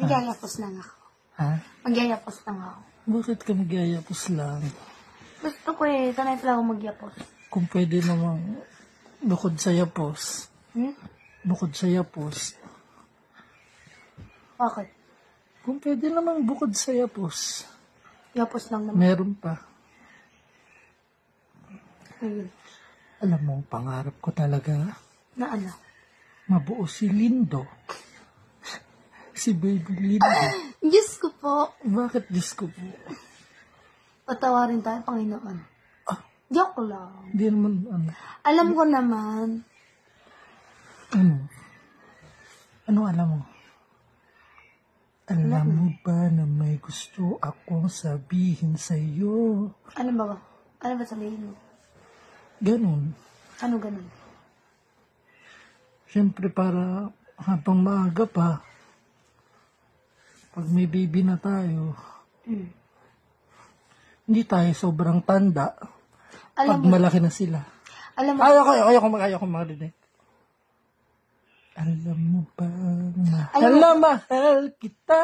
Magyayapos lang ako. Ha? Magyayapos lang ako. Bakit ka magyayapos lang? Gusto ko eh. Sanay pala ako magyapos. Kung pwede namang bukod sa yapos. Bukod sa yapos. Bakit? Kung pwede namang bukod sa yapos. Yapos lang naman. Meron pa. Ayun. Alam mo, pangarap ko talaga. Na ano? Mabuo si Lindo. Si Baby Lindo. Diyos ko po. Bakit Diyos ko po? Patawarin tayo, Panginoon. Joke lang. Hindi naman, ano. Alam ko naman. Ano? Ano alam mo? Alam mo ba na may gusto akong sabihin sa'yo? Ano ba? Ano ba sabihin mo? Ganun. Ano ganun? Siyempre para habang maaga pa, pag may baby na tayo, hindi tayo sobrang tanda. Pag malaki na sila. Alam mo, Ayoko marinig. Alam mo ba, mahal kita.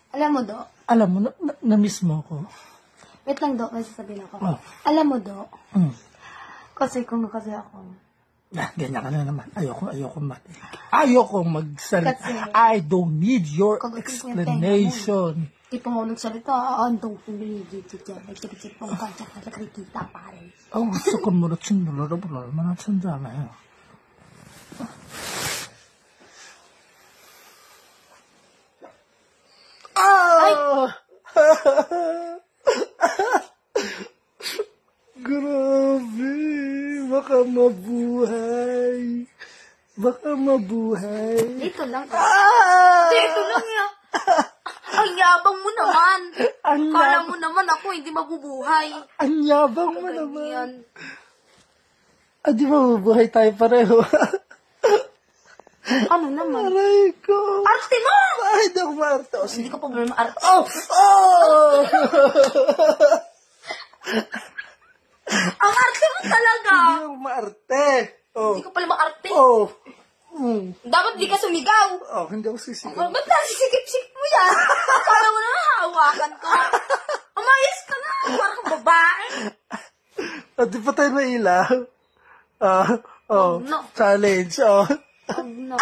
alam mo, Do. Alam mo, na-miss mo ko. Wait lang, Do. May sasabihin ako. Oh. Alam mo, Do. Kasi kung kasi ako. Ganyan ka na naman. Ayoko mati. Ayoko magsalita. Kasi, I don't need your explanation. Di pa mo nagsalita, andong pinigit dyan. Nagkipit mo ka dyan, nakikita pare. Gusto ko mo rin nalalaman. Manatanda na yun. Grabe. Baka mabuhay. Dito lang. Dito lang yan. Ang yabang mo naman. Kala mo naman ako hindi mabubuhay. Ang yabang mo naman. Yan. Di ba mabubuhay tayo pareho? Ano naman? Aray ko. Arte mo! Ay, di ako maarte. Hindi ko problema arte. Ang arte mo talaga. Hindi ako maarte. Hindi ko pala maarte. Dapat di ka sumigaw. Hindi ako sisigaw. Ba't nasisikip-sikip mo yan? Kala mo naman hawakan ko. Umayos ka na. Parang babae. Di pa tayo na ilaw. No. Challenge. No.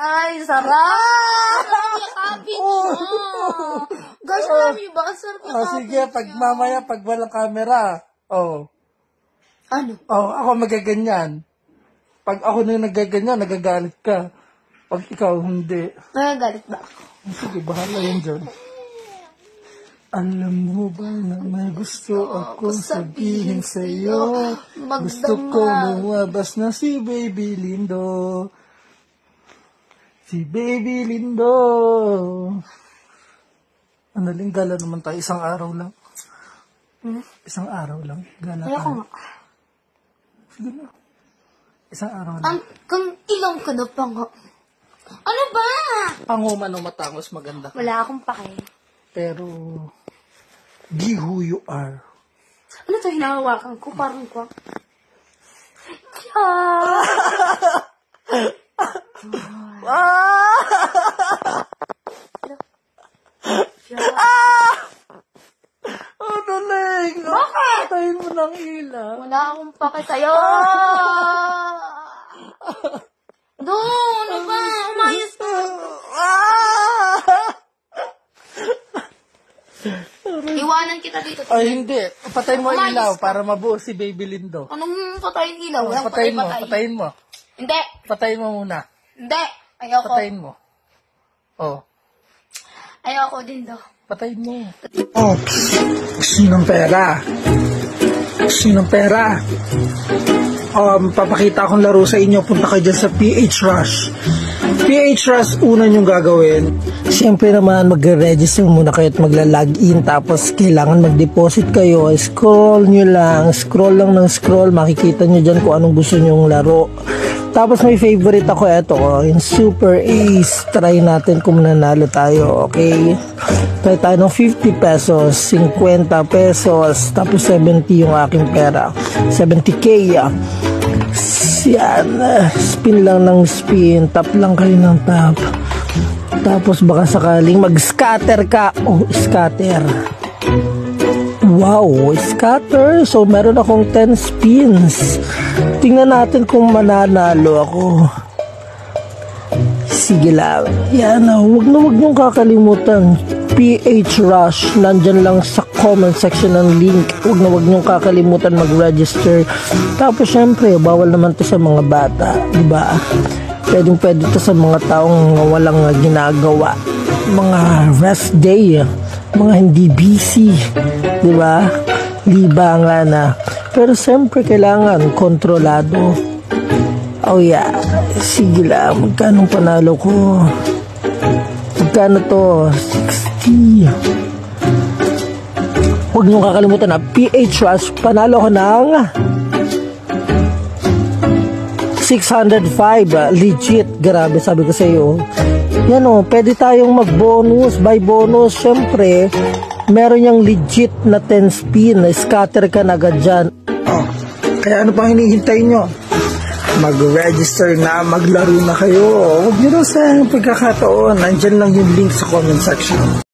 Ay, sarap! Yakapin mo! Guys, alam niyo ba? Sarap yakapin. Sige, mamaya, pag walang camera. Ano? Ako magaganyan. Pag ako na nagaganyan, nagagalit ka. Pag ikaw, hindi. Nagagalit ba ako? Sige, bahala yan dyan. Alam mo ba na may gusto akong sabihin sa'yo? Gusto ko lumabas na si Baby Lindo. Si Baby Lindo. Analing gala naman tayo. Isang araw lang. Isang araw lang. Gala tayo. Ayoko nga. Sige na. Isang araw lang. Kung ilang ka na pa nga. Ano ba? Panguman o matangos maganda. Wala akong pake. Pero, be who you are. Ano to hinahawakan ko? Parang ko. Ano lang? Bakit? Patayin mo ng ilaw. Wala akong pake sa'yo. Doon, ano ba? Umayos ka. Iwanan kita dito. Ay, hindi. Patayin mo ang ilaw para mabuo si Baby Lindo. Anong patayin ilaw? Walang Patayin mo. Hindi. Patayin mo muna. Hindi. Ayoko. Patayin mo. Ayoko din do. Patayin mo. Sinong pera? Papakita akong laro sa inyo. Punta kayo dyan sa PH Rush. PH Rush, una nyong gagawin. Siyempre naman, mag-register muna kayo at magla-login. Tapos, kailangan mag-deposit kayo. Scroll nyo lang. Scroll lang ng scroll. Makikita nyo dyan kung anong gusto nyong laro. Tapos, may favorite ako. Ito, in Super Ace. Try natin kung mananalo tayo. Okay? Try tayo ng 50 pesos, 50 pesos. Tapos, 70 yung aking pera. 70K. yan. Spin lang ng spin. Tap lang kayo ng tap. Tapos baka sakaling mag-scatter ka. Oh, scatter. Wow, scatter. So, meron akong 10 spins. Tingnan natin kung mananalo ako. Sige lang. Yan, wag niyong kakalimutan. PH Rush, nandyan lang sa comment section ng link. Wag niyong kakalimutan mag-register. Tapos, syempre, bawal naman to sa mga bata. Diba? Pwede to sa mga taong walang ginagawa. Mga rest day. Mga hindi busy. Diba? Libangan na. Pero siyempre kailangan kontrolado. Oh yeah. Sige lang. Magkano panalo ko? Magkano to? 60. Huwag niyong kakalimutan na PH Rush. Panalo ko ng 605. Legit. Grabe, sabi ko sa iyo. Yan o, pwede tayong mag-bonus, buy bonus. Siyempre, meron yung legit na 10 spin. Scatter ka na agad dyan. Oh, kaya ano pang hinihintay nyo? Mag-register na, maglaro na kayo. Huwag nyo na sa pagkakataon. Nandyan lang yung link sa comment section.